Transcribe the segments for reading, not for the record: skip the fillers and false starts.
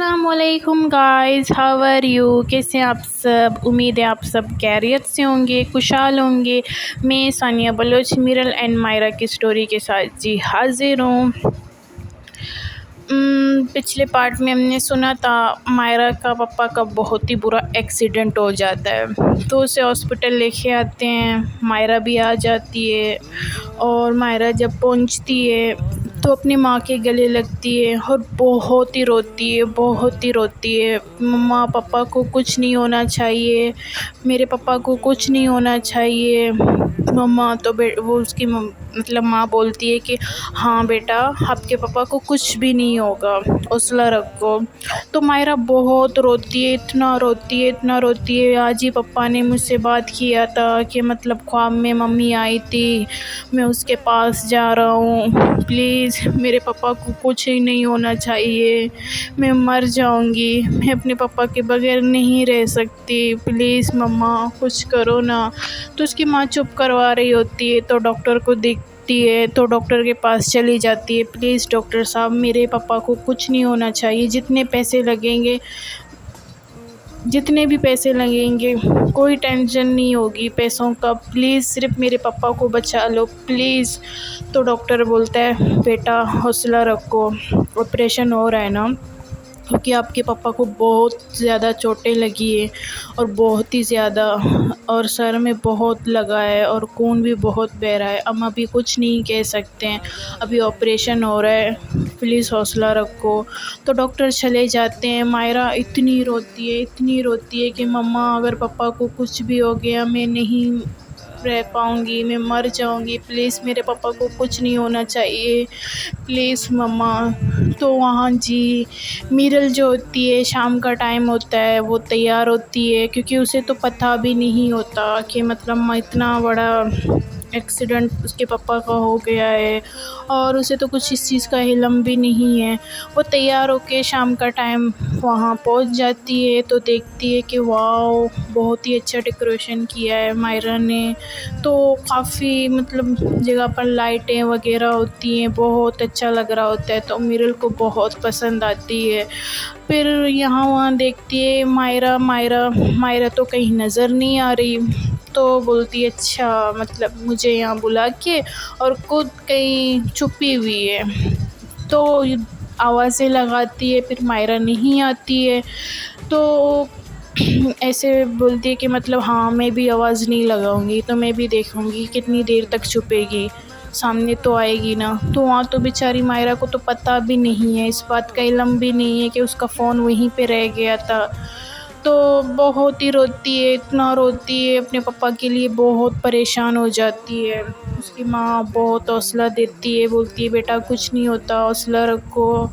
अस्सलामुअलैकुम guys, how are you. कैसे हैं आप सब। उम्मीद है आप सब खैरियत से होंगे, खुशहाल होंगे। मैं सानिया बलोच मिरल एंड मायरा की स्टोरी के साथ जी हाजिर हूँ। पिछले पार्ट में हमने सुना था मायरा का पापा का बहुत ही बुरा एक्सीडेंट हो जाता है, तो उसे हॉस्पिटल लेके आते हैं। मायरा भी आ जाती है और मायरा जब पहुंचती है तो अपनी माँ के गले लगती है और बहुत ही रोती है, बहुत ही रोती है। मम्मा, पापा को कुछ नहीं होना चाहिए, मेरे पापा को कुछ नहीं होना चाहिए। मम्मा तो वो उसकी मतलब माँ बोलती है कि हाँ बेटा, आपके पापा को कुछ भी नहीं होगा, हौसला रखो। तो मायरा बहुत रोती है, इतना रोती है, इतना रोती है। आज ही पापा ने मुझसे बात किया था कि मतलब ख्वाब में मम्मी आई थी, मैं उसके पास जा रहा हूँ, प्लीज़ मेरे पापा को कुछ ही नहीं होना चाहिए, मैं मर जाऊँगी, मैं अपने पापा के बगैर नहीं रह सकती, प्लीज़ मम्मा कुछ करो ना। तो उसकी माँ चुप करवा रही होती है, तो डॉक्टर को दिखती है तो डॉक्टर के पास चली जाती है। प्लीज़ डॉक्टर साहब, मेरे पापा को कुछ नहीं होना चाहिए, जितने पैसे लगेंगे, जितने भी पैसे लगेंगे, कोई टेंशन नहीं होगी पैसों का, प्लीज़ सिर्फ मेरे पापा को बचा लो प्लीज़। तो डॉक्टर बोलता है बेटा हौसला रखो, ऑपरेशन हो रहा है ना, क्योंकि आपके पापा को बहुत ज़्यादा चोटें लगी है और बहुत ही ज़्यादा, और सर में बहुत लगा है और खून भी बहुत बह रहा है। हम अभी कुछ नहीं कह सकते हैं, अभी ऑपरेशन हो रहा है, प्लीज़ हौसला रखो। तो डॉक्टर चले जाते हैं। मायरा इतनी रोती है, इतनी रोती है कि मम्मा अगर पापा को कुछ भी हो गया मैं नहीं रह पाऊँगी, मैं मर जाऊँगी, प्लीज़ मेरे पापा को कुछ नहीं होना चाहिए, प्लीज़ मम्मा। तो वहाँ जी मीरल जो होती है, शाम का टाइम होता है, वो तैयार होती है, क्योंकि उसे तो पता भी नहीं होता कि मतलब इतना बड़ा एक्सीडेंट उसके पापा का हो गया है और उसे तो कुछ इस चीज़ का इल्म भी नहीं है। वो तैयार होके शाम का टाइम वहाँ पहुँच जाती है तो देखती है कि वाओ, बहुत ही अच्छा डेकोरेशन किया है मायरा ने। तो काफ़ी मतलब जगह पर लाइटें वगैरह होती हैं, बहुत अच्छा लग रहा होता है, तो मिरल को बहुत पसंद आती है। फिर यहाँ वहाँ देखती है मायरा, मायरा मायरा तो कहीं नज़र नहीं आ रही, तो बोलती है अच्छा मतलब मुझे यहाँ बुला के, और खुद कहीं छुपी हुई है। तो आवाज़ें लगाती है, फिर मायरा नहीं आती है, तो ऐसे बोलती है कि मतलब हाँ मैं भी आवाज़ नहीं लगाऊंगी, तो मैं भी देखूंगी कितनी देर तक छुपेगी, सामने तो आएगी ना। तो वहाँ तो बेचारी मायरा को तो पता भी नहीं है, इस बात का इल्म भी नहीं है कि उसका फ़ोन वहीं पे रह गया था। तो बहुत ही रोती है, इतना रोती है, अपने पापा के लिए बहुत परेशान हो जाती है। उसकी माँ बहुत हौसला देती है, बोलती है बेटा कुछ नहीं होता, हौसला रखो।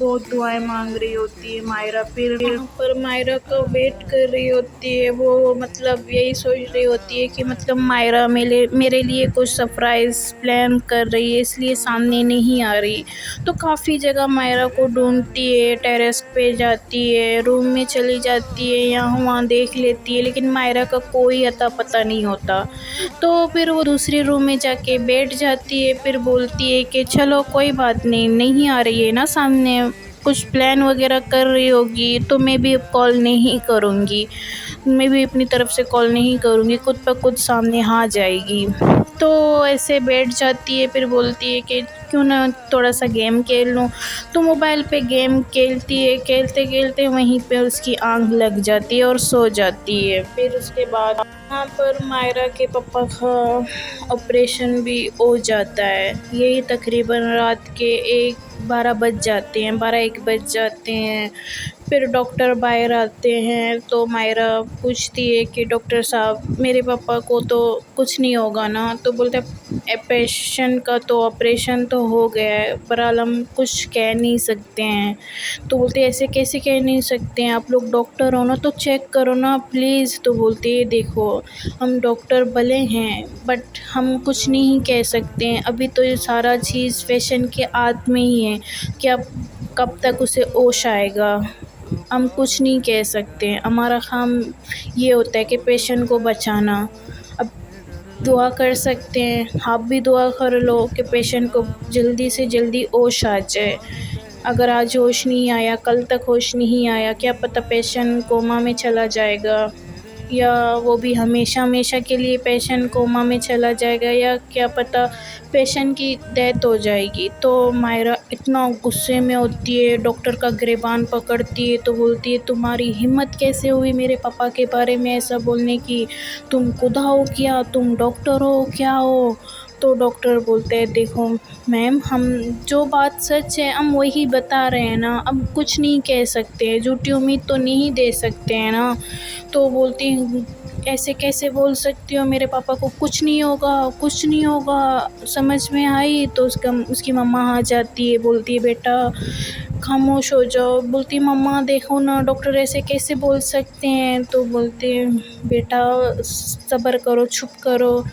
बहुत दुआएं मांग रही होती है मायरा। फिर पर मायरा का वेट कर रही होती है, वो मतलब यही सोच रही होती है कि मतलब मायरा मेरे लिए कुछ सरप्राइज़ प्लान कर रही है, इसलिए सामने नहीं आ रही। तो काफ़ी जगह मायरा को ढूंढती है, टेरेस पे जाती है, रूम में चली जाती है, यहाँ वहाँ देख लेती है, लेकिन मायरा का कोई अता पता नहीं होता। तो फिर वो दूसरे रूम में जाके बैठ जाती है, फिर बोलती है कि चलो कोई बात नहीं, नहीं आ रही है ना सामने, कुछ प्लान वगैरह कर रही होगी, तो मैं भी अब कॉल नहीं करूँगी, मैं भी अपनी तरफ से कॉल नहीं करूँगी, खुद ब खुद सामने आ जाएगी। तो ऐसे बैठ जाती है, फिर बोलती है कि क्यों ना थोड़ा सा गेम खेल लूँ। तो मोबाइल पे गेम खेलती है, खेलते खेलते वहीं पे उसकी आंख लग जाती है और सो जाती है। फिर उसके बाद वहाँ पर मायरा के पापा का ऑपरेशन भी हो जाता है। यही तकरीबन रात के 12 बज जाते हैं, 12-1 बज जाते हैं। फिर डॉक्टर बाहर आते हैं, तो मायरा पूछती है कि डॉक्टर साहब मेरे पापा को तो कुछ नहीं होगा ना। तो बोलते हैं पेशेंट का तो ऑपरेशन तो हो गया है, पर हम कुछ कह नहीं सकते हैं। तो बोलते ऐसे कैसे कह नहीं सकते हैं, आप लोग डॉक्टर हो ना, तो चेक करो ना प्लीज़। तो बोलते हैं देखो हम डॉक्टर भले हैं, बट हम कुछ नहीं कह सकते हैं, अभी तो ये सारा चीज़ पेशेंट के हाथ में ही है कि अब कब तक उसे होश आएगा, हम कुछ नहीं कह सकते हैं। हमारा काम ये होता है कि पेशेंट को बचाना। अब दुआ कर सकते हैं, आप भी दुआ कर लो कि पेशेंट को जल्दी से जल्दी होश आ जाए। अगर आज होश नहीं आया, कल तक होश नहीं आया, क्या पता पेशेंट कोमा में चला जाएगा, या वो भी हमेशा हमेशा के लिए पेशेंट कोमा में चला जाएगा, या क्या पता पेशेंट की डेथ हो जाएगी। तो मायरा इतना गुस्से में होती है, डॉक्टर का गिरबान पकड़ती है तो बोलती है, तुम्हारी हिम्मत कैसे हुई मेरे पापा के बारे में ऐसा बोलने की, तुम खुदा हो क्या, तुम डॉक्टर हो क्या हो। तो डॉक्टर बोलते हैं, देखो मैम, हम जो बात सच है हम वही बता रहे हैं ना, अब कुछ नहीं कह सकते हैं, झूठी उम्मीद तो नहीं दे सकते हैं ना। तो बोलती हूँ, ऐसे कैसे बोल सकती हो, मेरे पापा को कुछ नहीं होगा, कुछ नहीं होगा। समझ में आई तो उसकी मम्मा आ जाती है, बोलती है, बेटा खामोश हो जाओ। बोलती है, मम्मा देखो ना, डॉक्टर ऐसे कैसे बोल सकते हैं। तो बोलते हैं, बेटा सब्र करो, चुप करो,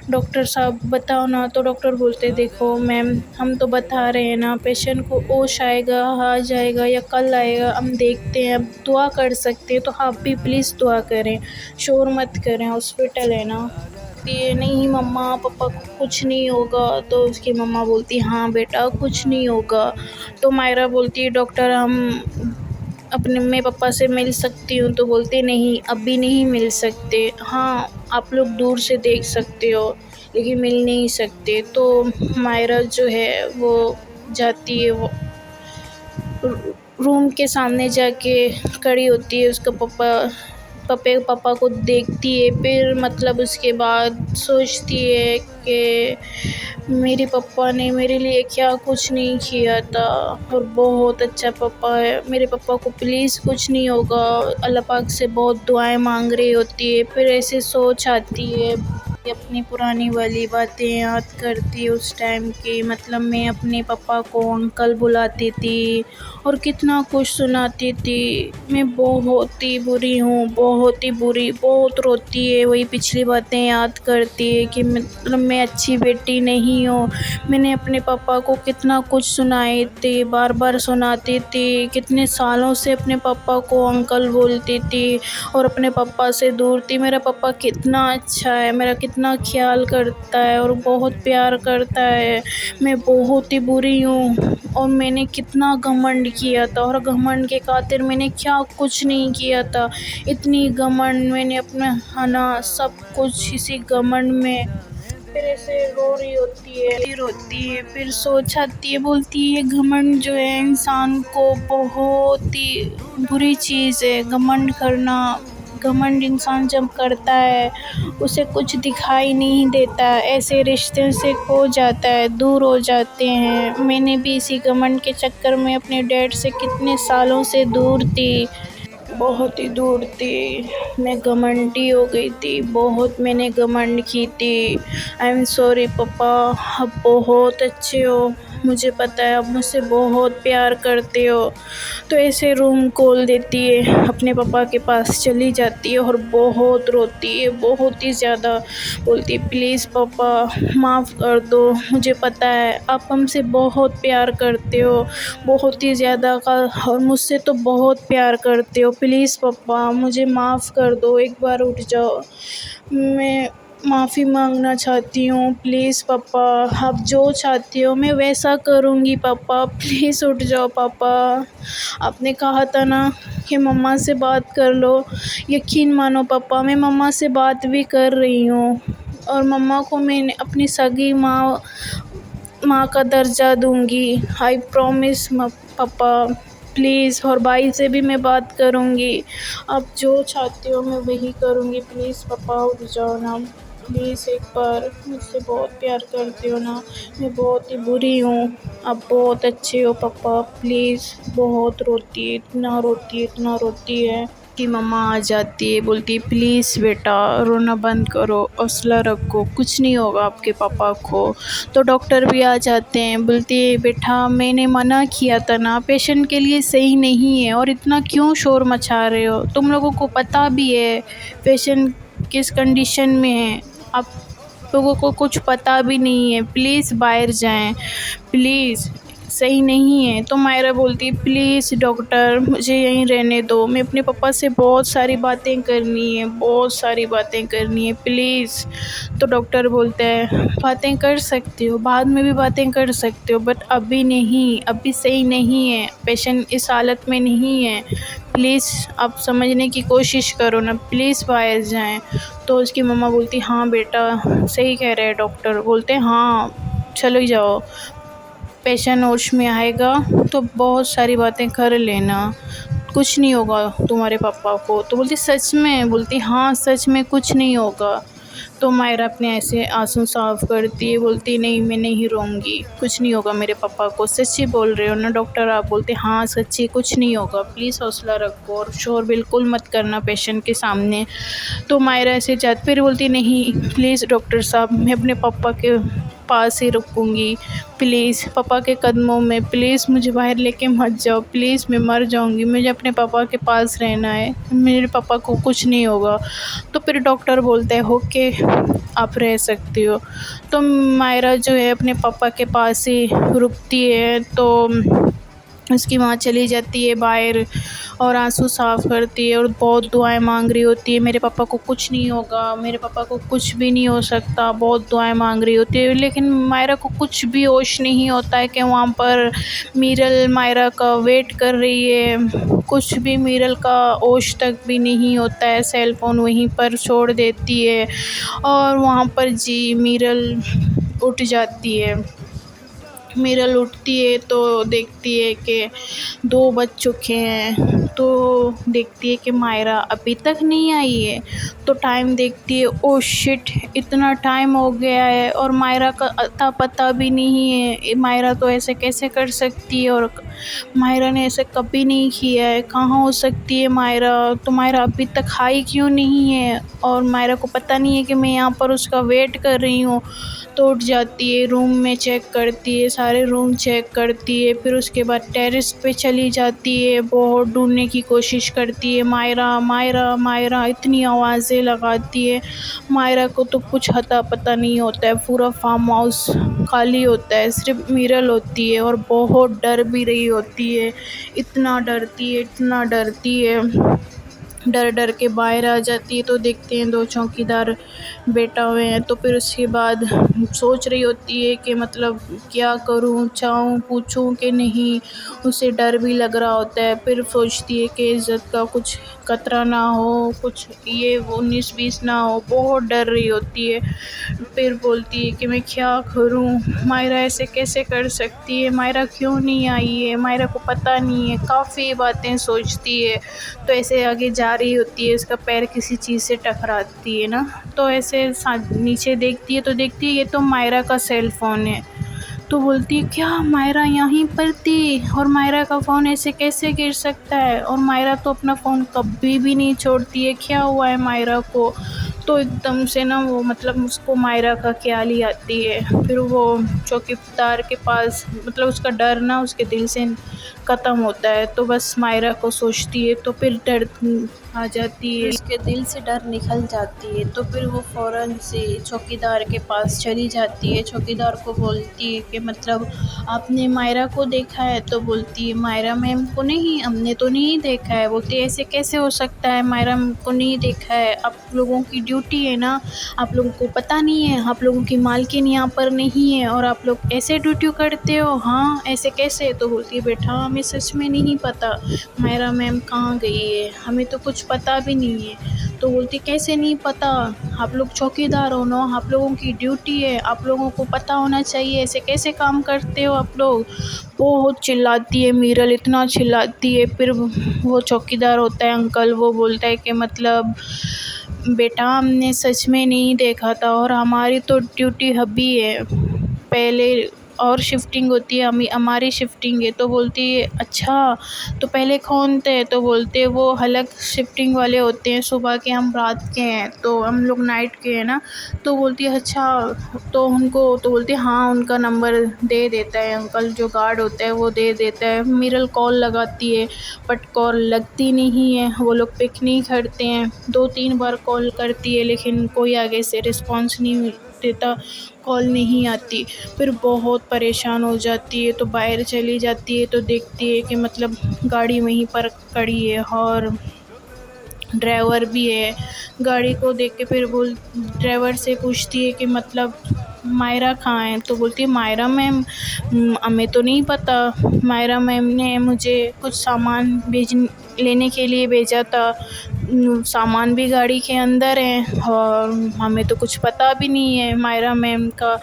डॉक्टर साहब बताओ ना। तो डॉक्टर बोलते, देखो मैम, हम तो बता रहे हैं ना, पेशेंट को होश आएगा, आ जाएगा या कल आएगा, हम देखते हैं, अब दुआ कर सकते हैं तो आप भी प्लीज़ दुआ करें, शोर मत करें, हॉस्पिटल है ना। ये नहीं मम्मा, पापा को कुछ नहीं होगा। तो उसकी मम्मा बोलती, हाँ बेटा कुछ नहीं होगा। तो मायरा बोलती है, डॉक्टर हम अपने मैं पापा से मिल सकती हूँ। तो बोलते, नहीं अभी नहीं मिल सकते, हाँ आप लोग दूर से देख सकते हो लेकिन मिल नहीं सकते। तो मायरा जो है वो जाती है, वो रूम के सामने जाके खड़ी होती है, उसका पापा को देखती है, फिर मतलब उसके बाद सोचती है कि मेरे पापा ने मेरे लिए क्या कुछ नहीं किया था, और बहुत अच्छा पापा है, मेरे पापा को प्लीज़ कुछ नहीं होगा। अल्लाह पाक से बहुत दुआएं मांग रही होती है, फिर ऐसे सोच आती है, अपनी पुरानी वाली बातें याद करती है उस टाइम की, मतलब मैं अपने पापा को अंकल बुलाती थी और कितना कुछ सुनाती थी। मैं बहुत ही बुरी हूँ, बहुत ही बुरी, बहुत रोती है, वही पिछली बातें याद करती है कि मतलब मैं अच्छी बेटी नहीं हूँ। मैंने अपने पापा को कितना कुछ सुनाए थे, बार बार सुनाती थी, कितने सालों से अपने पापा को अंकल बोलती थी और अपने पापा से दूर थी। मेरा पापा कितना अच्छा है, मेरा कितना ख्याल करता है और बहुत प्यार करता है। मैं बहुत ही बुरी हूँ और मैंने कितना घमंड किया था, और घमंड के खातिर मैंने क्या कुछ नहीं किया था। इतनी घमंड मैंने अपना खाना सब कुछ इसी घमंड में। फिर ऐसे रो रही होती है, फिर सोच आती है, बोलती है घमंड जो है इंसान को बहुत ही बुरी चीज़ है। घमंड करना, घमंड इंसान जब करता है उसे कुछ दिखाई नहीं देता, ऐसे रिश्ते से खो जाता है, दूर हो जाते हैं। मैंने भी इसी घमंड के चक्कर में अपने डैड से कितने सालों से दूर थी, बहुत ही दूर थी। मैं घमंडी हो गई थी, बहुत मैंने घमंड की थी। आई एम सॉरी पापा, आप बहुत अच्छे हो, मुझे पता है आप मुझसे बहुत प्यार करते हो। तो ऐसे रूम खोल देती है, अपने पापा के पास चली जाती है और बहुत रोती है, बहुत ही ज़्यादा। बोलती है, प्लीज़ पापा माफ़ कर दो, मुझे पता है आप हमसे बहुत प्यार करते हो, बहुत ही ज़्यादा का, और मुझसे तो बहुत प्यार करते हो। प्लीज़ पापा मुझे माफ़ कर दो, एक बार उठ जाओ, मैं माफ़ी मांगना चाहती हूँ। प्लीज़ पापा आप जो चाहती हो मैं वैसा करूँगी पापा, प्लीज़ उठ जाओ पापा। आपने कहा था ना कि मम्मा से बात कर लो, यकीन मानो पापा मैं मम्मा से बात भी कर रही हूँ, और मम्मा को मैंने अपनी सगी माँ का दर्जा दूँगी, आई प्रॉमिस पापा, प्लीज़। और भाई से भी मैं बात करूँगी, आप जो चाहते हो मैं वही करूँगी। प्लीज़ पापा उठ जाओ ना, प्लीज़ एक बार, मुझसे बहुत प्यार करते हो ना, मैं बहुत ही बुरी हूँ, आप बहुत अच्छे हो पापा, प्लीज़। बहुत रोती है, इतना रोती है, इतना रोती है कि मम्मा आ जाती है, बोलती है, प्लीज़ बेटा रोना बंद करो, हौसला रखो, कुछ नहीं होगा आपके पापा को। तो डॉक्टर भी आ जाते हैं, बोलती है, बेटा मैंने मना किया था ना, पेशेंट के लिए सही नहीं है, और इतना क्यों शोर मचा रहे हो, तुम लोगों को पता भी है पेशेंट किस कंडीशन में है, आप लोगों को कुछ पता भी नहीं है, प्लीज़ बाहर जाएं, प्लीज़ सही नहीं है। तो मायरा बोलती है प्लीज़ डॉक्टर मुझे यहीं रहने दो, मैं अपने पापा से बहुत सारी बातें करनी है, बहुत सारी बातें करनी है प्लीज़। तो डॉक्टर बोलता है बातें कर सकते हो, बाद में भी बातें कर सकते हो, बट अभी नहीं, अभी सही नहीं है, पेशेंट इस हालत में नहीं है, प्लीज़ आप समझने की कोशिश करो ना, प्लीज़ बाहर जाएं। तो उसकी मम्मा बोलती हाँ बेटा सही कह रहे हैं डॉक्टर। बोलते हैं हाँ चलो जाओ, पेशेंट होश में आएगा तो बहुत सारी बातें कर लेना, कुछ नहीं होगा तुम्हारे पापा को। तो बोलती सच में? बोलती हाँ सच में कुछ नहीं होगा। तो मायरा अपने ऐसे आंसू साफ करती है, बोलती नहीं मैं नहीं रोऊंगी, कुछ नहीं होगा मेरे पापा को, सच्ची बोल रहे हो ना डॉक्टर आप? बोलते हाँ सच्ची कुछ नहीं होगा, प्लीज़ हौसला रखो और शोर बिल्कुल मत करना पेशेंट के सामने। तो मायरा ऐसे जाती, फिर बोलती नहीं प्लीज़ डॉक्टर साहब मैं अपने पापा के पास ही रुकूंगी, प्लीज़ पापा के कदमों में, प्लीज़ मुझे बाहर लेके मत जाओ, प्लीज़ मैं मर जाऊंगी, मुझे अपने पापा के पास रहना है, मेरे पापा को कुछ नहीं होगा। तो फिर डॉक्टर बोलता है ओके आप रह सकती हो। तो मायरा जो है अपने पापा के पास ही रुकती है। तो उसकी माँ चली जाती है बाहर और आंसू साफ़ करती है और बहुत दुआएं मांग रही होती है, मेरे पापा को कुछ नहीं होगा, मेरे पापा को कुछ भी नहीं हो सकता, बहुत दुआएं मांग रही होती है। लेकिन मायरा को कुछ भी होश नहीं होता है कि वहाँ पर मीरल मायरा का वेट कर रही है, कुछ भी मीरल का होश तक भी नहीं होता है। सेल फ़ोन वहीं पर छोड़ देती है और वहाँ पर जी मीरल उठ जाती है। मीरल उठती है तो देखती है कि 2 बज चुके हैं। तो देखती है कि मायरा अभी तक नहीं आई है। तो टाइम देखती है, ओह शिट इतना टाइम हो गया है और मायरा का अता पता भी नहीं है। मायरा तो ऐसे कैसे कर सकती है और मायरा ने ऐसे कभी नहीं किया है, कहाँ हो सकती है मायरा? तो मायरा अभी तक आई क्यों नहीं है और मायरा को पता नहीं है कि मैं यहाँ पर उसका वेट कर रही हूँ। तो उठ जाती है, रूम में चेक करती है, सारे रूम चेक करती है, फिर उसके बाद टेरेस पे चली जाती है, बहुत ढूंढने की कोशिश करती है, मायरा मायरा मायरा इतनी आवाज़ें लगाती है। मायरा को तो कुछ अता पता नहीं होता है, पूरा फार्म हाउस खाली होता है, सिर्फ मीरल होती है और बहुत डर भी रही होती है, इतना डरती है इतना डरती है, डर डर के बाहर आ जाती है। तो देखते हैं 2 चौकीदार बैठा हुए हैं। तो फिर उसके बाद सोच रही होती है कि मतलब क्या करूं, चाहूं पूछूं कि नहीं, उसे डर भी लग रहा होता है। फिर सोचती है कि इज़्ज़त का कुछ खतरा ना हो, कुछ ये 19-20 ना हो, बहुत डर रही होती है। फिर बोलती है कि मैं क्या करूं, मायरा ऐसे कैसे कर सकती है, मायरा क्यों नहीं आई है, मायरा को पता नहीं है, काफ़ी बातें सोचती है। तो ऐसे आगे जा रही होती है, उसका पैर किसी चीज़ से टकराती है ना, तो ऐसे नीचे देखती है तो देखती है ये तो मायरा का सेल फ़ोन है। तो बोलती है क्या मायरा यहीं पर थी और मायरा का फ़ोन ऐसे कैसे गिर सकता है, और मायरा तो अपना फ़ोन कभी भी नहीं छोड़ती है, क्या हुआ है मायरा को? तो एकदम से ना वो मतलब उसको मायरा का ख्याल ही आती है। फिर वो चौकीदार के पास मतलब उसका डर ना उसके दिल से ख़त्म होता है, तो बस मायरा को सोचती है। तो फिर डर आ जाती है, उसके दिल से डर निकल जाती है। तो फिर वो फ़ौरन से चौकीदार के पास चली जाती है, चौकीदार को बोलती है कि मतलब आपने मायरा को देखा है? तो बोलती है मायरा मैम को नहीं, हमने तो नहीं देखा है। बोलती है ऐसे कैसे हो सकता है, मायरा को नहीं देखा है, आप लोगों की ड्यूटी है ना, आप लोगों को पता नहीं है, आप लोगों की मालकिन यहाँ पर नहीं है और आप लोग ऐसे ड्यूटी करते हो? हाँ ऐसे कैसे? तो बोलती है बेटा हमें सच में नहीं पता मायरा मैम कहाँ गई है, हमें तो कुछ पता भी नहीं है। तो बोलती कैसे नहीं पता, आप लोग चौकीदार हो ना, आप लोगों की ड्यूटी है, आप लोगों को पता होना चाहिए, ऐसे कैसे काम करते हो आप लोग? बहुत चिल्लाती है मीरल, इतना चिल्लाती है। फिर वो चौकीदार होता है अंकल, वो बोलता है कि मतलब बेटा हमने सच में नहीं देखा था और हमारी तो ड्यूटी अभी है, पहले और शिफ्टिंग होती है, हमारी शिफ्टिंग है। तो बोलती है अच्छा तो पहले कौन थे? तो बोलते हैं वो अलग शिफ्टिंग वाले होते हैं, सुबह के हम रात के हैं, तो हम लोग नाइट के हैं ना। तो बोलती है अच्छा तो उनको, तो बोलती है हाँ उनका नंबर दे देता है अंकल, जो गार्ड होता है वो दे देता है। मीरल कॉल लगाती है बट कॉल लगती नहीं है, वो लोग पिक नहीं करते हैं, 2-3 बार कॉल करती है लेकिन कोई आगे से देता, कॉल नहीं आती। फिर बहुत परेशान हो जाती है, तो बाहर चली जाती है तो देखती है कि मतलब गाड़ी वहीं पर खड़ी है और ड्राइवर भी है। गाड़ी को देख के फिर ड्राइवर से पूछती है कि मतलब मायरा कहाँ है? तो बोलती है मायरा मैम, हमें तो नहीं पता। मायरा मैम ने मुझे कुछ सामान लेने के लिए भेजा था। सामान भी गाड़ी के अंदर है और हमें तो कुछ पता भी नहीं है मायरा मैम का।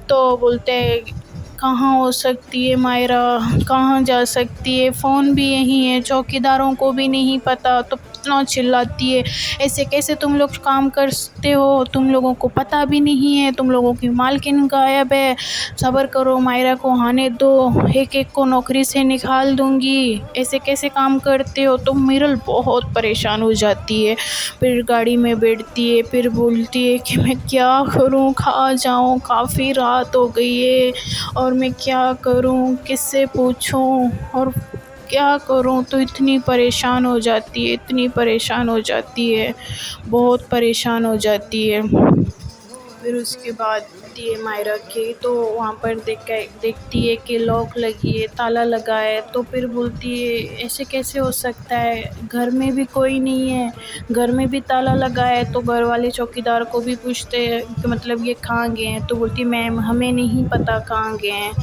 तो बोलते हैं कहाँ हो सकती है मायरा, कहाँ जा सकती है, फ़ोन भी यहीं है, चौकीदारों को भी नहीं पता। तो इतना चिल्लाती है, ऐसे कैसे तुम लोग काम करते हो, तुम लोगों को पता भी नहीं है, तुम लोगों की मालकिन गायब है, सब्र करो, मायरा को आने दो, एक एक को नौकरी से निकाल दूंगी, ऐसे कैसे काम करते हो। तो मिरल बहुत परेशान हो जाती है। फिर गाड़ी में बैठती है, फिर बोलती है कि मैं क्या करूं, कहाँ जाऊं, काफ़ी रात हो गई है और मैं क्या करूं, किससे पूछूं और क्या करूं। तो इतनी परेशान हो जाती है, इतनी परेशान हो जाती है, बहुत परेशान हो जाती है। फिर उसके बाद आती है मायरा की, तो वहाँ पर देखती है कि लॉक लगी है, ताला लगा है। तो फिर बोलती है ऐसे कैसे हो सकता है, घर में भी कोई नहीं है, घर में भी ताला लगा है। तो घर वाले चौकीदार को भी पूछते हैं कि मतलब ये कहाँ गए हैं। तो बोलती मैम हमें नहीं पता कहाँ गए हैं,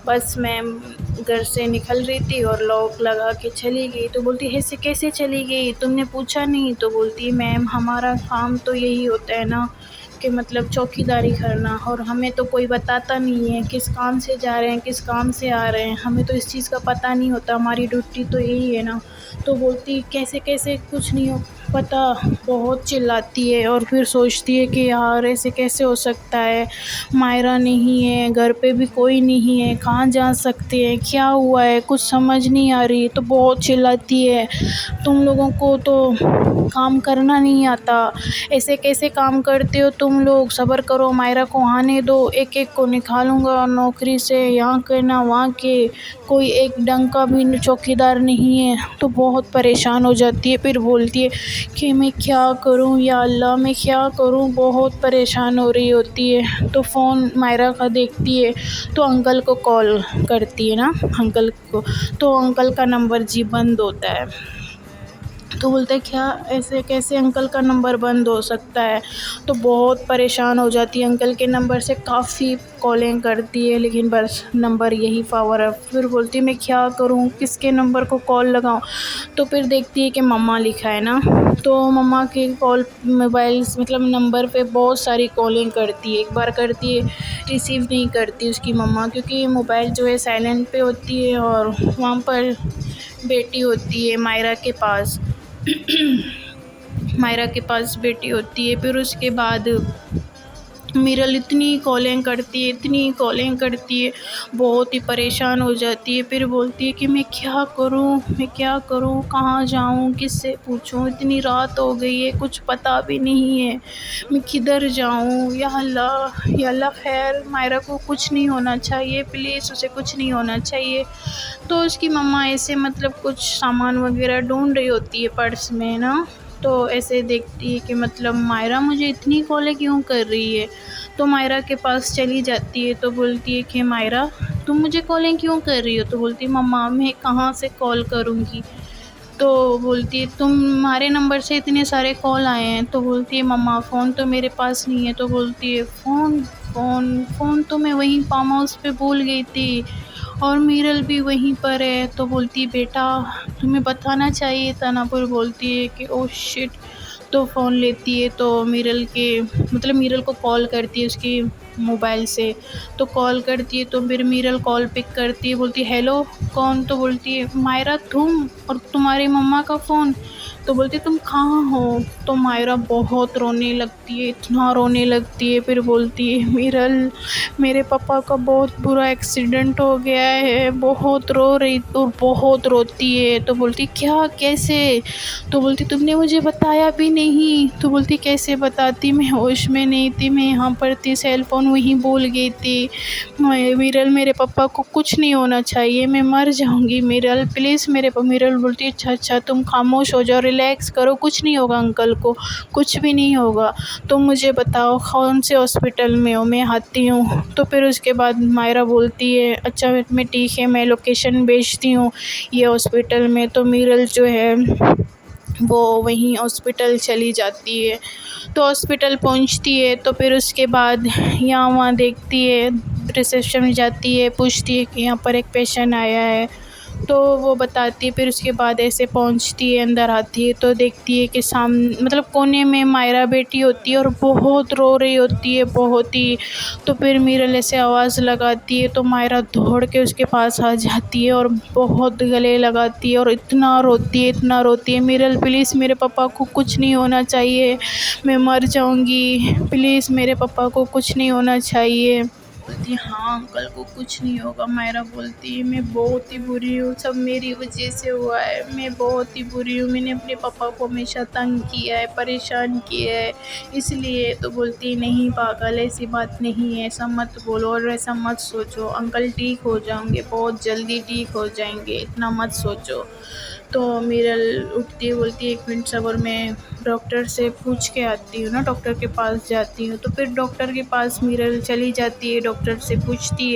बस मैम घर से निकल रही थी और लॉक लगा के चली गई। तो बोलती ऐसे कैसे चली गई, तुमने पूछा नहीं? तो बोलती मैम हमारा काम तो यही होता है ना कि मतलब चौकीदारी करना, और हमें तो कोई बताता नहीं है किस काम से जा रहे हैं, किस काम से आ रहे हैं, हमें तो इस चीज़ का पता नहीं होता, हमारी ड्यूटी तो यही है ना। तो बोलती कैसे कैसे कुछ नहीं हो पता, बहुत चिल्लाती है। और फिर सोचती है कि यार ऐसे कैसे हो सकता है, मायरा नहीं है, घर पे भी कोई नहीं है, कहाँ जा सकते हैं, क्या हुआ है, कुछ समझ नहीं आ रही। तो बहुत चिल्लाती है, तुम लोगों को तो काम करना नहीं आता, ऐसे कैसे काम करते हो तुम लोग, सब्र करो, मायरा को आने दो, एक एक को निकालूंगा नौकरी से, यहाँ के ना वहाँ के, कोई एक डंग का भी चौकीदार नहीं है। तो बहुत परेशान हो जाती है। फिर बोलती है कि मैं क्या करूं या अल्लाह, मैं क्या करूं, बहुत परेशान हो रही होती है। तो फ़ोन मायरा का देखती है, तो अंकल को कॉल करती है ना, अंकल को। तो अंकल का नंबर जी बंद होता है। तो बोलते हैं क्या, ऐसे कैसे अंकल का नंबर बंद हो सकता है। तो बहुत परेशान हो जाती है, अंकल के नंबर से काफ़ी कॉलिंग करती है लेकिन बस नंबर यही पावर है। फिर बोलती है मैं क्या करूं, किसके नंबर को कॉल लगाऊं। तो फिर देखती है कि मम्मा लिखा है ना, तो मम्मा के कॉल मोबाइल मतलब नंबर पे बहुत सारी कॉलिंग करती है। एक बार करती है, रिसीव नहीं करती उसकी मम्मा, क्योंकि मोबाइल जो है साइलेंट पे होती है और वहाँ पर बेटी होती है मायरा के पास। मायरा के पास बेटी होती है। फिर उसके बाद मिरल इतनी कॉलिंग करती है, इतनी कॉलिंग करती है, बहुत ही परेशान हो जाती है। फिर बोलती है कि मैं क्या करूं, मैं क्या करूं, कहाँ जाऊं, किससे पूछूं, इतनी रात हो गई है, कुछ पता भी नहीं है, मैं किधर जाऊं, या अल्लाह, या अल्लाह खैर मायरा को कुछ नहीं होना चाहिए, प्लीज़ उसे कुछ नहीं होना चाहिए। तो उसकी मम्मा ऐसे मतलब कुछ सामान वगैरह ढूंढ रही होती है पर्स में ना, तो ऐसे देखती है कि मतलब मायरा मुझे इतनी कॉलें क्यों कर रही है। तो मायरा के पास चली जाती है, तो बोलती है कि मायरा तुम मुझे कॉलें क्यों कर रही हो। तो बोलती है मम्मा मैं कहाँ से कॉल करूँगी। तो बोलती है तुम्हारे नंबर से इतने सारे कॉल आए हैं। तो बोलती है मम्मा फ़ोन तो मेरे पास नहीं है। तो बोलती है फ़ोन फ़ोन फ़ोन तो मैं वहीं फार्म हाउस पे भूल गई थी और मीरल भी वहीं पर है। तो बोलती है बेटा तुम्हें बताना चाहिए था ना। पर बोलती है कि ओह शिट। तो फ़ोन लेती है, तो मीरल के मतलब मीरल को कॉल करती है उसकी मोबाइल से। तो कॉल करती है, तो फिर मीरल कॉल पिक करती है, बोलती है हेलो कौन। तो बोलती है मायरा तुम, और तुम्हारी मम्मा का फ़ोन। तो बोलती है तुम कहाँ हो। तो मायरा बहुत रोने लगती है, इतना रोने लगती है। फिर बोलती है मीरल मेरे पापा का बहुत बुरा एक्सीडेंट हो गया है, बहुत रो रही और बहुत रोती है। तो बोलती क्या, कैसे। तो बोलती तुमने मुझे बताया भी नहीं। तो बोलती कैसे बताती, मैं होश में नहीं थी, मैं यहाँ पर थी, सेल फ़ोन वहीं भूल गई थी। मीरल मेरे पापा को कुछ नहीं होना चाहिए, मैं मर जाऊँगी मीरल प्लीज़ मेरे मीरल बोलती अच्छा अच्छा तुम खामोश हो जाओ, रिलैक्स करो, कुछ नहीं होगा अंकल को, कुछ भी नहीं होगा। तुम मुझे बताओ कौन से हॉस्पिटल में हो, मैं आती हूँ। तो फिर उसके बाद मायरा बोलती है अच्छा मैं ठीक है, मैं लोकेशन भेजती हूँ ये हॉस्पिटल में। तो मीरल जो है वो वहीं हॉस्पिटल चली जाती है। तो हॉस्पिटल पहुंचती है तो फिर उसके बाद यहाँ वहाँ देखती है, रिसेप्शन में जाती है, पूछती है कि यहाँ पर एक पेशेंट आया है। तो वो बताती है। फिर उसके बाद ऐसे पहुंचती है, अंदर आती है तो देखती है कि मतलब कोने में मायरा बैठी होती है और बहुत रो रही होती है, बहुत ही। तो फिर मीरल ऐसे आवाज़ लगाती है तो मायरा दौड़ के उसके पास आ जाती है और बहुत गले लगाती है और इतना रोती है, इतना रोती है, मीरल प्लीज़ मेरे पापा को कुछ नहीं होना चाहिए, मैं मर जाऊंगी, प्लीज़ मेरे पापा को कुछ नहीं होना चाहिए। बोलती है हाँ अंकल को कुछ नहीं होगा। मायरा बोलती है मैं बहुत ही बुरी हूँ, सब मेरी वजह से हुआ है, मैं बहुत ही बुरी हूँ, मैंने अपने पापा को हमेशा तंग किया है, परेशान किया है, इसलिए। तो बोलती है नहीं पागल, ऐसी बात नहीं है, ऐसा मत बोलो और ऐसा मत सोचो, अंकल ठीक हो जाएंगे, बहुत जल्दी ठीक हो जाएंगे, इतना मत सोचो। तो मीरल उठती है, बोलती है 1 मिनट सबर, मैं डॉक्टर से पूछ के आती हूँ ना, डॉक्टर के पास जाती हूँ। तो फिर डॉक्टर के पास मीरल चली जाती है, डॉक्टर से पूछती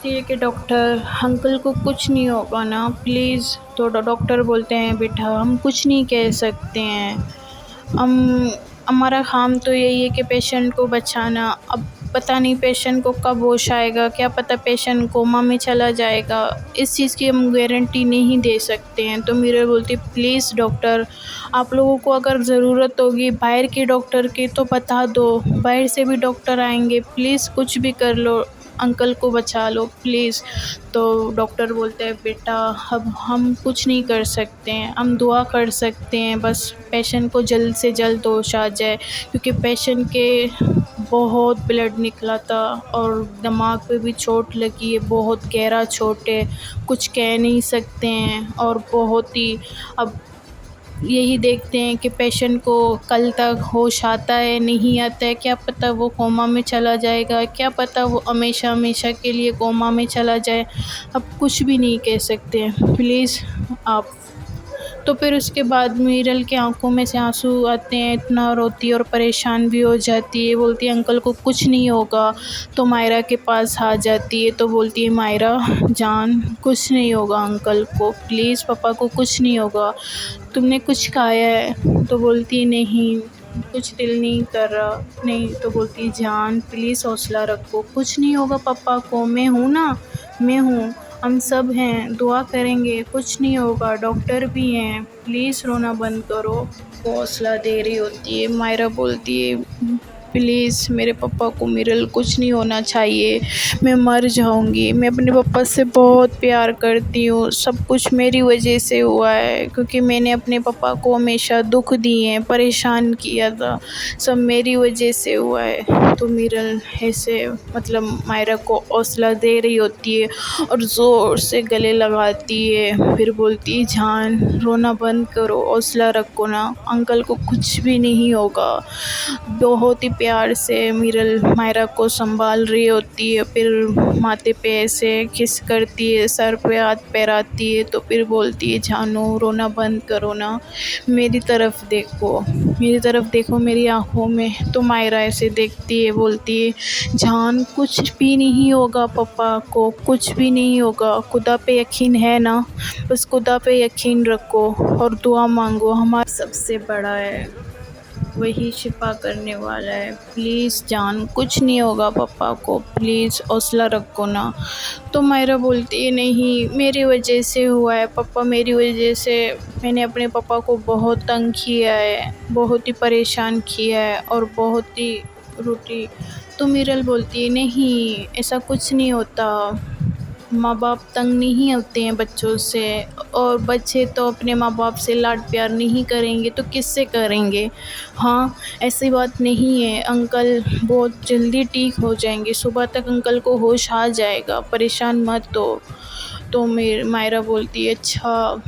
है कि डॉक्टर अंकल को कुछ नहीं होगा ना प्लीज़। तो डॉक्टर बोलते हैं बेटा हम कुछ नहीं कह सकते हैं, हम हमारा काम तो यही है कि पेशेंट को बचाना। अब पता नहीं पेशेंट को कब होश आएगा, क्या पता पेशेंट कोमा में चला जाएगा, इस चीज़ की हम गारंटी नहीं दे सकते हैं। तो मीरा बोलती प्लीज़ डॉक्टर, आप लोगों को अगर ज़रूरत होगी बाहर के डॉक्टर की तो बता दो, बाहर से भी डॉक्टर आएंगे, प्लीज़ कुछ भी कर लो, अंकल को बचा लो प्लीज़। तो डॉक्टर बोलते हैं बेटा अब हम कुछ नहीं कर सकते हैं, हम दुआ कर सकते हैं बस पेशेंट को जल्द से जल्द होश आ जाए, क्योंकि पेशेंट के बहुत ब्लड निकला था और दिमाग पे भी चोट लगी है, बहुत गहरा चोट है, कुछ कह नहीं सकते हैं। और बहुत ही अब यही देखते हैं कि पेशेंट को कल तक होश आता है नहीं आता है, क्या पता वो कोमा में चला जाएगा, क्या पता वो हमेशा हमेशा के लिए कोमा में चला जाए, अब कुछ भी नहीं कह सकते, प्लीज़ आप। तो फिर उसके बाद मीरल की आंखों में से आंसू आते हैं, इतना रोती है और परेशान भी हो जाती है, बोलती है अंकल को कुछ नहीं होगा। तो मायरा के पास आ जाती है तो बोलती है मायरा जान कुछ नहीं होगा अंकल को, प्लीज़ पापा को कुछ नहीं होगा, तुमने कुछ खाया है? तो बोलती है नहीं कुछ दिल नहीं कर रहा, नहीं। तो बोलती है जान प्लीज़ हौसला रखो, कुछ नहीं होगा पापा को, मैं हूँ ना, मैं हूँ, हम सब हैं, दुआ करेंगे, कुछ नहीं होगा, डॉक्टर भी हैं, प्लीज़ रोना बंद करो। वो हौसला दे रही होती है। मायरा बोलती है प्लीज़ मेरे पापा को, मीरल कुछ नहीं होना चाहिए, मैं मर जाऊंगी, मैं अपने पापा से बहुत प्यार करती हूँ, सब कुछ मेरी वजह से हुआ है, क्योंकि मैंने अपने पापा को हमेशा दुख दिए हैं, परेशान किया था, सब मेरी वजह से हुआ है। तो मीरल ऐसे मतलब मायरा को हौसला दे रही होती है और ज़ोर से गले लगाती है, फिर बोलती है जान रोना बंद करो, हौसला रखो ना, अंकल को कुछ भी नहीं होगा। बहुत ही प्यार से मीरल मायरा को संभाल रही होती है, फिर माथे पे ऐसे किस करती है, सर पे हाथ पैराती है, तो फिर बोलती है जानू रोना बंद करो ना, मेरी तरफ देखो, मेरी तरफ देखो, मेरी आँखों में। तो मायरा ऐसे देखती है, बोलती है जान कुछ भी नहीं होगा, पापा को कुछ भी नहीं होगा, खुदा पे यकीन है ना, बस खुदा पे यकीन रखो और दुआ मांगो, हमारा सबसे बड़ा है, वही शिफा करने वाला है, प्लीज़ जान कुछ नहीं होगा पापा को, प्लीज़ हौसला रखो ना। तो मायरा बोलती है नहीं मेरी वजह से हुआ है पापा, मेरी वजह से, मैंने अपने पापा को बहुत तंग किया है, बहुत ही परेशान किया है और बहुत ही रूठी। तो मीरल बोलती है नहीं ऐसा कुछ नहीं होता, माँ बाप तंग नहीं होते हैं बच्चों से, और बच्चे तो अपने माँ बाप से लाड प्यार नहीं करेंगे तो किससे करेंगे, हाँ ऐसी बात नहीं है, अंकल बहुत जल्दी ठीक हो जाएंगे, सुबह तक अंकल को होश आ जाएगा, परेशान मत हो। तो मेरे मायरा बोलती है अच्छा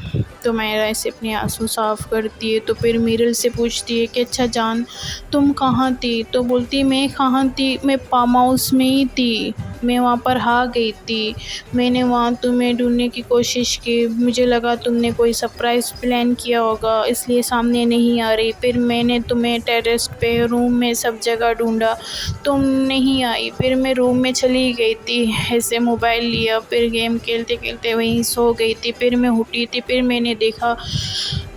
तो मायरा ऐसे अपने आंसू साफ़ करती है। तो फिर मीरल से पूछती है कि अच्छा जान, तुम कहाँ थी? तो बोलती है मैं कहाँ थी, मैं फार्म हाउस में ही थी, मैं वहाँ पर आ गई थी। मैंने वहाँ तुम्हें ढूंढने की कोशिश की, मुझे लगा तुमने कोई सरप्राइज़ प्लान किया होगा इसलिए सामने नहीं आ रही। फिर मैंने तुम्हें टेरेस पे, रूम में, सब जगह ढूंढा, तुम नहीं आई। फिर मैं रूम में चली गई थी, ऐसे मोबाइल लिया, फिर गेम खेलते खेलते वहीं सो गई थी। फिर मैं उठी थी, फिर मैंने देखा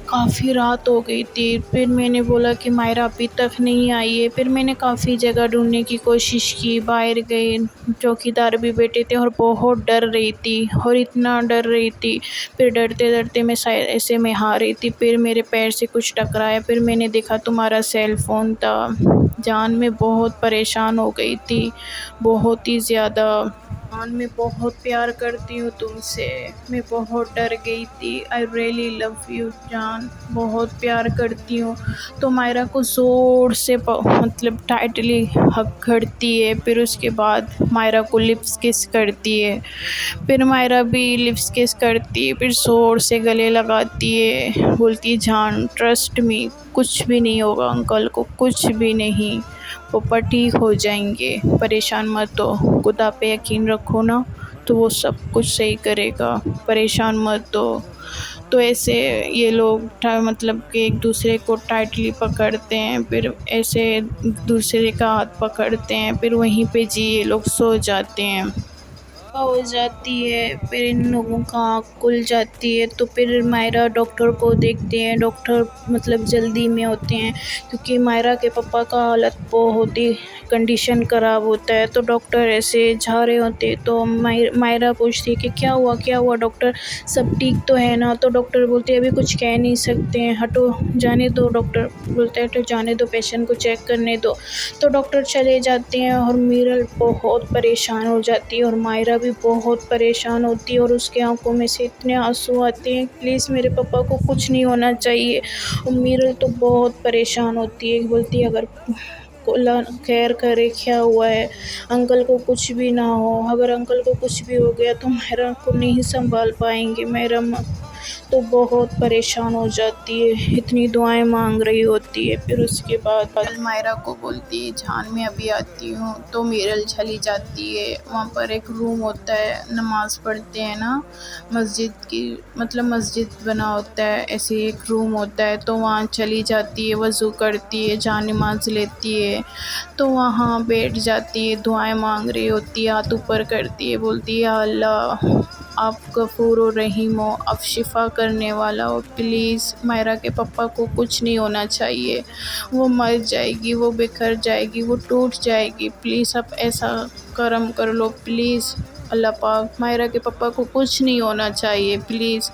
काफ़ी रात हो गई थी। फिर मैंने बोला कि मायरा अभी तक नहीं आई है। फिर मैंने काफ़ी जगह ढूंढने की कोशिश की, बाहर गए, चौकीदार भी बैठे थे और बहुत डर रही थी, और इतना डर रही थी। फिर डरते डरते मैं शायद ऐसे में हार रही थी, फिर मेरे पैर से कुछ टकराया, फिर मैंने देखा तुम्हारा सेल फ़ोन था। जान मैं बहुत परेशान हो गई थी, बहुत ही ज़्यादा। जान मैं बहुत प्यार करती हूँ तुमसे, मैं बहुत डर गई थी। आई रियली लव यू जान, बहुत प्यार करती हूँ। तो मायरा को ज़ोर से मतलब टाइटली हग करती है। फिर उसके बाद मायरा को लिप्स किस करती है। फिर मायरा भी लिप्स किस करती है, फिर ज़ोर से गले लगाती है, बोलती है जान ट्रस्ट मी, कुछ भी नहीं होगा, अंकल को कुछ भी नहीं, पापा ठीक हो जाएंगे, परेशान मत हो, खुदा पे यकीन रखो ना, तो वो सब कुछ सही करेगा, परेशान मत हो। तो ऐसे ये लोग मतलब कि एक दूसरे को टाइटली पकड़ते हैं, फिर ऐसे दूसरे का हाथ पकड़ते हैं, फिर वहीं पे जी ये लोग सो जाते हैं। हो जाती है, फिर इन लोगों का आँख खुल जाती है। तो फिर मायरा डॉक्टर को देखते हैं, डॉक्टर मतलब जल्दी में होते हैं क्योंकि मायरा के पापा का हालत बहुत ही कंडीशन ख़राब होता है। तो डॉक्टर ऐसे जा रहे होते हैं, तो मायरा पूछती है कि क्या हुआ डॉक्टर, सब ठीक तो है ना? तो डॉक्टर बोलते हैं अभी कुछ कह नहीं सकते हैं, हटो जाने दो। डॉक्टर बोलते हैं तो जाने दो, पेशेंट को चेक करने दो। तो डॉक्टर चले जाते हैं और मीरल बहुत परेशान हो जाती है और मायरा भी बहुत परेशान होती है, और उसके आंखों में से इतने आंसू आते हैं, प्लीज़ मेरे पापा को कुछ नहीं होना चाहिए। और मीरल तो बहुत परेशान होती है, बोलती है अगर अल्लाह खैर करे, क्या हुआ है, अंकल को कुछ भी ना हो, अगर अंकल को कुछ भी हो गया तो मायरा को नहीं संभाल पाएंगे। मेरा तो बहुत परेशान हो जाती है, इतनी दुआएं मांग रही होती है। फिर उसके बाद मायरा को बोलती है जान मैं अभी आती हूँ। तो मीरल चली जाती है, वहाँ पर एक रूम होता है, नमाज़ पढ़ते हैं ना, मस्जिद की मतलब मस्जिद बना होता है, ऐसे एक रूम होता है। तो वहाँ चली जाती है, वज़ू करती है, जान नमाज लेती है, तो वहाँ बैठ जाती है, दुआएं मांग रही होती है, हाथ ऊपर करती है, बोलती है अल्लाह आप गफूर और रहीम हो, आप शिफ़ा करने वाला हो, प्लीज़ मायरा के पापा को कुछ नहीं होना चाहिए, वो मर जाएगी, वो बिखर जाएगी, वो टूट जाएगी, प्लीज़ आप ऐसा करम कर लो, प्लीज़ अल्लाह पाक मायरा के पापा को कुछ नहीं होना चाहिए, प्लीज़।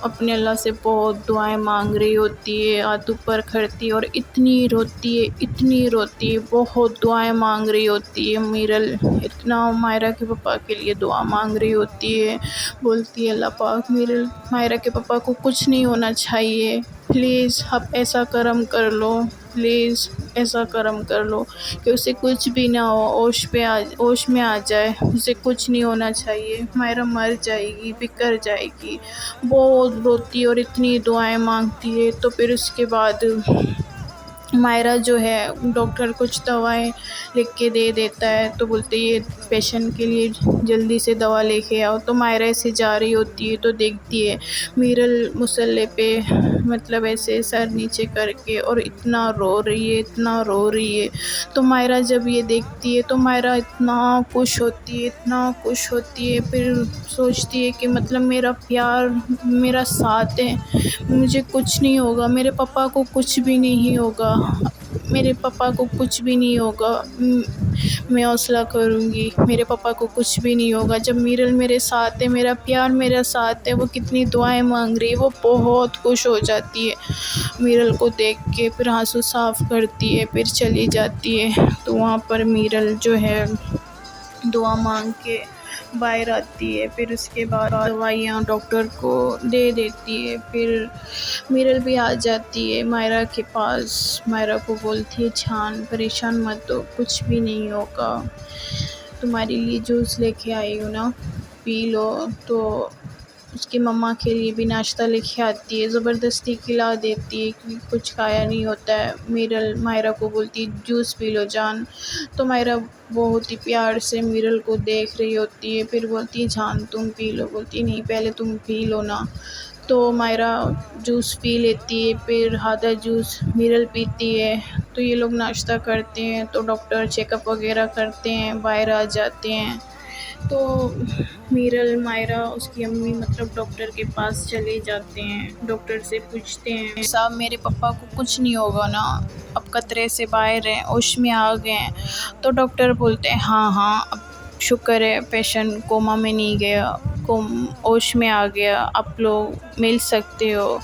अपने अल्लाह से बहुत दुआएं मांग रही होती है, हाथ ऊपर करती है और इतनी रोती है, इतनी रोती है, बहुत दुआएं मांग रही होती है मीरल, इतना मायरा के पापा के लिए दुआ मांग रही होती है। बोलती है अल्लाह पाक मीरल मायरा के पापा को कुछ नहीं होना चाहिए, प्लीज़ आप ऐसा करम कर लो, प्लीज़ ऐसा करम कर लो कि उसे कुछ भी ना हो, होश में आ जाए, उसे कुछ नहीं होना चाहिए, मायरा मर जाएगी, बिखर जाएगी। बहुत रोती है और इतनी दुआएं मांगती है। तो फिर उसके बाद मायरा जो है डॉक्टर कुछ दवाएं लिख के दे देता है, तो बोलते ये पेशेंट के लिए जल्दी से दवा लेके आओ। तो मायरा ऐसे जा रही होती है तो देखती है मीरल मुसल्ले पे मतलब ऐसे सर नीचे करके और इतना रो रही है, इतना रो रही है। तो मायरा जब ये देखती है तो मायरा इतना खुश होती है, इतना खुश होती है, फिर सोचती है कि मतलब मेरा प्यार मेरा साथ है, मुझे कुछ नहीं होगा, मेरे पापा को कुछ भी नहीं होगा, मेरे पापा को कुछ भी नहीं होगा, मैं हौसला करूँगी, मेरे पापा को कुछ भी नहीं होगा। जब मीरल मेरे साथ है, मेरा प्यार मेरा साथ है, वो कितनी दुआएं मांग रही है, वो बहुत खुश हो जाती है मीरल को देख के, फिर आंसू साफ़ करती है, फिर चली जाती है। तो वहाँ पर मीरल जो है दुआ मांग के बाहर आती है, फिर उसके बाद दवाइयाँ डॉक्टर को दे देती है, फिर मीरल भी आ जाती है मायरा के पास, मायरा को बोलती है जान परेशान मत हो, कुछ भी नहीं होगा, तुम्हारे लिए जूस लेके आई हूँ ना, पी लो। तो उसकी मम्मा के लिए भी नाश्ता लेके आती है, ज़बरदस्ती खिला देती है कि कुछ खाया नहीं होता है। मीरल मायरा को बोलती है जूस पी लो जान, तो मायरा बहुत ही प्यार से मीरल को देख रही होती है, फिर बोलती है जान तुम पी लो, बोलती नहीं पहले तुम पी लो ना। तो मायरा जूस पी लेती है, फिर आधा जूस मीरल पीती है। तो ये लोग नाश्ता करते हैं, तो डॉक्टर चेकअप वगैरह करते हैं, बाहर आ जाते हैं। तो मीरल मायरा उसकी अम्मी मतलब डॉक्टर के पास चले जाते हैं, डॉक्टर से पूछते हैं साहब मेरे पापा को कुछ नहीं होगा ना, अब खतरे से बाहर हैं, होश में आ गए हैं। तो डॉक्टर बोलते हैं हाँ हाँ अब शुक्र है पेशेंट कोमा में नहीं गया, कोम होश में आ गया, आप लोग मिल सकते हो।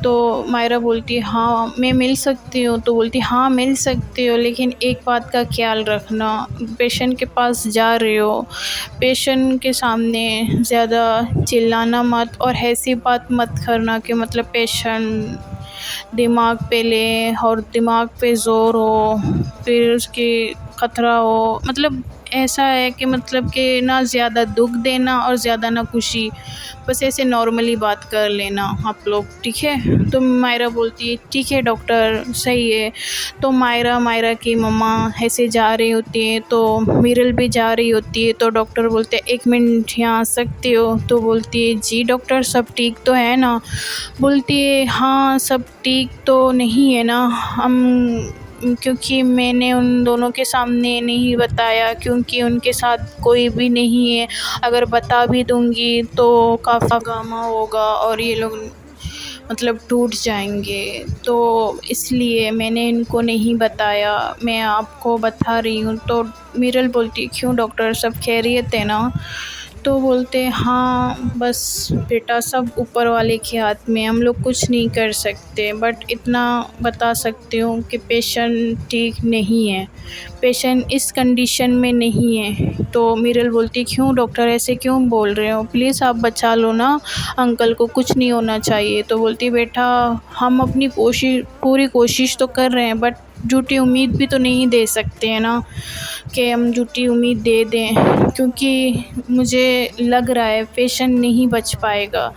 तो मायरा बोलती है हाँ मैं मिल सकती हूँ, तो बोलती हाँ मिल सकती हो, लेकिन एक बात का ख्याल रखना, पेशेंट के पास जा रहे हो, पेशेंट के सामने ज़्यादा चिल्लाना मत और ऐसी बात मत करना कि मतलब पेशेंट दिमाग पे ले और दिमाग पे ज़ोर हो, फिर उसकी खतरा हो, मतलब ऐसा है कि मतलब कि ना ज़्यादा दुख देना और ज़्यादा ना खुशी, बस ऐसे नॉर्मली बात कर लेना आप लोग, ठीक है। तो मायरा बोलती है ठीक है डॉक्टर सही है। तो मायरा की मम्मा ऐसे जा रही होती है, तो मीरल भी जा रही होती है। तो डॉक्टर बोलते हैं 1 मिनट यहाँ आ सकते हो, तो बोलती है जी डॉक्टर सब ठीक तो है ना, बोलती है हाँ सब ठीक तो नहीं है ना, हम क्योंकि मैंने उन दोनों के सामने नहीं बताया, क्योंकि उनके साथ कोई भी नहीं है, अगर बता भी दूंगी तो काफ़ी हंगामा होगा और ये लोग मतलब टूट जाएंगे, तो इसलिए मैंने इनको नहीं बताया, मैं आपको बता रही हूँ। तो मीरल बोलती क्यों डॉक्टर सब खैरियत है ना, तो बोलते हाँ बस बेटा सब ऊपर वाले के हाथ में, हम लोग कुछ नहीं कर सकते, बट इतना बता सकती हूँ कि पेशेंट ठीक नहीं है, पेशेंट इस कंडीशन में नहीं है। तो मीरल बोलती क्यों डॉक्टर ऐसे क्यों बोल रहे हो, प्लीज़ आप बचा लो ना, अंकल को कुछ नहीं होना चाहिए। तो बोलती बेटा हम अपनी पूरी कोशिश तो कर रहे हैं, बट झूठी उम्मीद भी तो नहीं दे सकते हैं ना कि हम झूठी उम्मीद दे दें, क्योंकि मुझे लग रहा है पेशेंट नहीं बच पाएगा।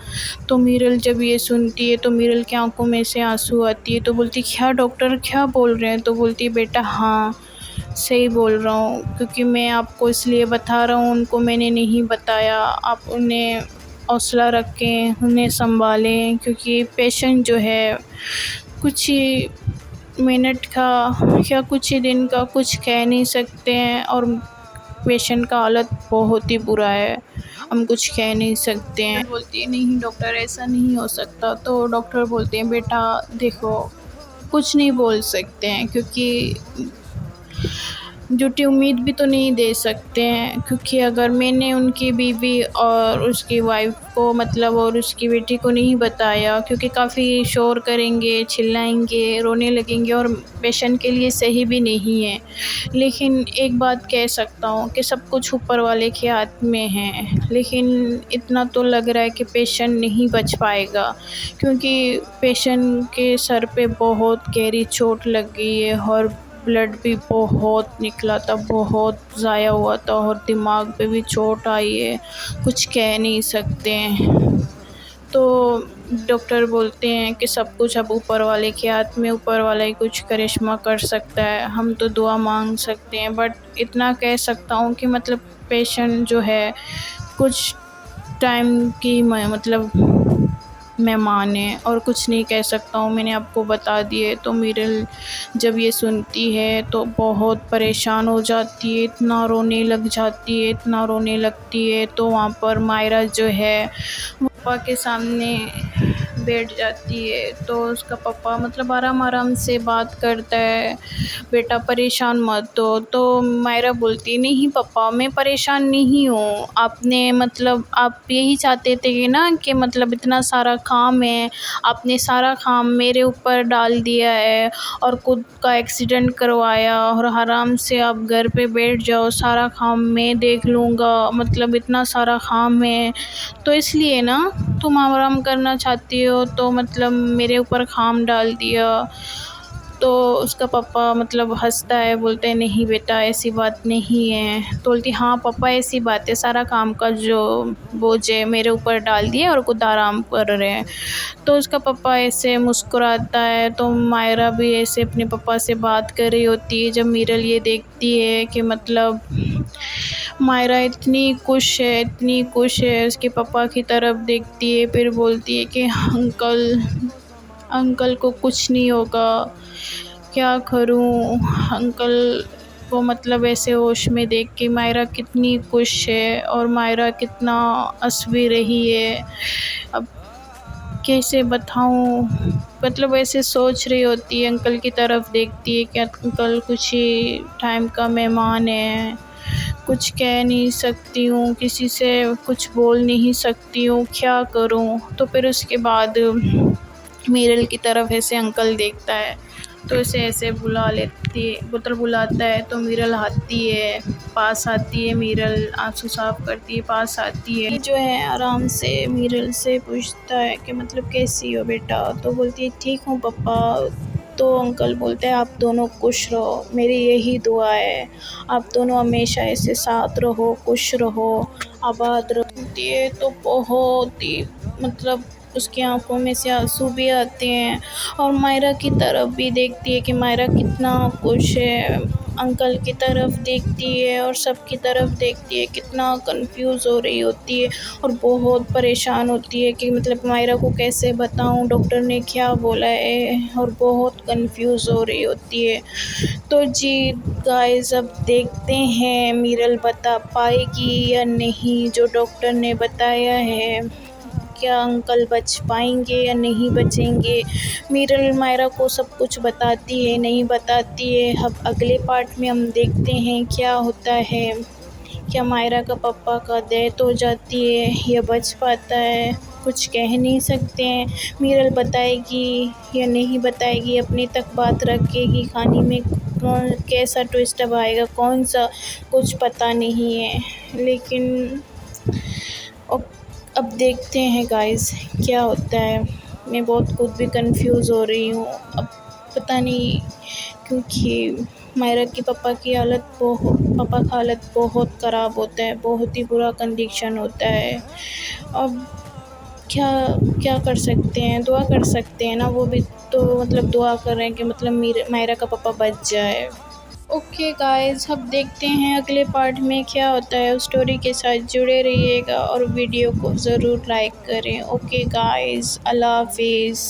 तो मीरल जब ये सुनती है तो मीरल की आंखों में से आंसू आती है, तो बोलती क्या डॉक्टर क्या बोल रहे हैं, तो बोलती बेटा हाँ सही बोल रहा हूँ, क्योंकि मैं आपको इसलिए बता रहा हूँ, उनको मैंने नहीं बताया, आप उन्हें हौसला रखें, उन्हें संभालें, क्योंकि पेशेंट जो है कुछ ही मिनट का या कुछ ही दिन का कुछ कह नहीं सकते हैं, और पेशेंट का हालत बहुत ही बुरा है, हम कुछ कह नहीं सकते हैं। बोलती है नहीं डॉक्टर ऐसा नहीं हो सकता। तो डॉक्टर बोलते हैं बेटा देखो कुछ नहीं बोल सकते हैं, क्योंकि झूठी उम्मीद भी तो नहीं दे सकते हैं, क्योंकि अगर मैंने उनकी बीवी और उसकी वाइफ को मतलब और उसकी बेटी को नहीं बताया, क्योंकि काफ़ी शोर करेंगे, चिल्लाएंगे, रोने लगेंगे और पेशेंट के लिए सही भी नहीं है। लेकिन एक बात कह सकता हूँ कि सब कुछ ऊपर वाले के हाथ में है, लेकिन इतना तो लग रहा है कि पेशेंट नहीं बच पाएगा, क्योंकि पेशेंट के सर पे बहुत गहरी चोट लग गई है और ब्लड भी बहुत निकला था, बहुत ज़ाया हुआ था, और दिमाग पे भी चोट आई है, कुछ कह नहीं सकते हैं। तो डॉक्टर बोलते हैं कि सब कुछ अब ऊपर वाले के हाथ में, ऊपर वाला ही कुछ करिश्मा कर सकता है, हम तो दुआ मांग सकते हैं, बट इतना कह सकता हूँ कि मतलब पेशेंट जो है कुछ टाइम की मतलब मेहमान है, और कुछ नहीं कह सकता हूँ, मैंने आपको बता दिए। तो मीरल जब ये सुनती है तो बहुत परेशान हो जाती है, इतना रोने लग जाती है, इतना रोने लगती है। तो वहाँ पर मायरा जो है पापा के सामने बैठ जाती है, तो उसका पापा मतलब आराम से बात करता है, बेटा परेशान मत हो। तो मायरा बोलती नहीं पापा मैं परेशान नहीं हूँ, आपने मतलब आप यही चाहते थे कि ना कि मतलब इतना सारा काम है, आपने सारा काम मेरे ऊपर डाल दिया है और खुद का एक्सीडेंट करवाया, और आराम से आप घर पे बैठ जाओ, सारा काम मैं देख लूँगा, मतलब इतना सारा काम है, तो इसलिए ना तुम आराम करना चाहती हो, तो मतलब मेरे ऊपर काम डाल दिया। तो उसका पापा मतलब हँसता है, बोलते हैं नहीं बेटा ऐसी बात नहीं है। तो बोलती हाँ पापा ऐसी बात है, सारा काम का जो बोझ है मेरे ऊपर डाल दिए और खुद आराम कर रहे हैं। तो उसका पापा ऐसे मुस्कुराता है। तो मायरा भी ऐसे अपने पापा से बात कर रही होती है, जब मीरल ये देखती है कि मतलब मायरा इतनी खुश है, इतनी खुश है, उसके पापा की तरफ देखती है, फिर बोलती है कि अंकल अंकल को कुछ नहीं होगा, क्या करूं अंकल को। मतलब ऐसे होश में देख के मायरा कितनी खुश है और मायरा कितना हंस भी रही है। अब कैसे बताऊं, मतलब ऐसे सोच रही होती है, अंकल की तरफ देखती है कि अंकल कुछ ही टाइम का मेहमान है, कुछ कह नहीं सकती हूँ, किसी से कुछ बोल नहीं सकती हूँ, क्या करूँ। तो फिर उसके बाद मीरल की तरफ ऐसे अंकल देखता है तो इसे ऐसे बुला लेती है, मतलब बुलाता है। तो मीरल आती है, पास आती है, मीरल आंसू साफ करती है, पास आती है, जो है आराम से मीरल से पूछता है कि मतलब कैसी हो बेटा। तो बोलती है ठीक हूँ पापा। तो अंकल बोलते हैं आप दोनों खुश रहो, मेरी यही दुआ है, आप दोनों हमेशा ऐसे साथ रहो, खुश रहो, आबाद रहो। ये तो बहुत ही मतलब उसकी आंखों में से आंसू भी आते हैं और मायरा की तरफ भी देखती है कि मायरा कितना खुश है, अंकल की तरफ देखती है और सबकी तरफ देखती है, कितना कंफ्यूज हो रही होती है और बहुत परेशान होती है कि मतलब मायरा को कैसे बताऊं, डॉक्टर ने क्या बोला है, और बहुत कंफ्यूज हो रही होती है। तो जी गाइस अब देखते हैं मीरल बता पाएगी या नहीं जो डॉक्टर ने बताया है, क्या अंकल बच पाएंगे या नहीं बचेंगे। मीरल मायरा को सब कुछ बताती है, नहीं बताती है। अब अगले पार्ट में हम देखते हैं क्या होता है, क्या मायरा का पापा का डेथ हो जाती है या बच पाता है, कुछ कह नहीं सकते हैं। मीरल बताएगी या नहीं बताएगी, अपने तक बात रखेगी, कहानी में कौन कैसा ट्विस्ट अब आएगा, कौन सा, कुछ पता नहीं है। लेकिन अब देखते हैं गाइस क्या होता है। मैं बहुत खुद भी कंफ्यूज हो रही हूँ अब, पता नहीं, क्योंकि मायरा की पापा का हालत बहुत ख़राब होता है, बहुत ही बुरा कंडीशन होता है। अब क्या क्या कर सकते हैं, दुआ कर सकते हैं ना, वो भी तो मतलब दुआ कर रहे हैं कि मतलब मायरा का पापा बच जाए। ओके गाइस अब देखते हैं अगले पार्ट में क्या होता है। उस स्टोरी के साथ जुड़े रहिएगा और वीडियो को ज़रूर लाइक करें। ओके गाइस, अल्लाह हाफिज़।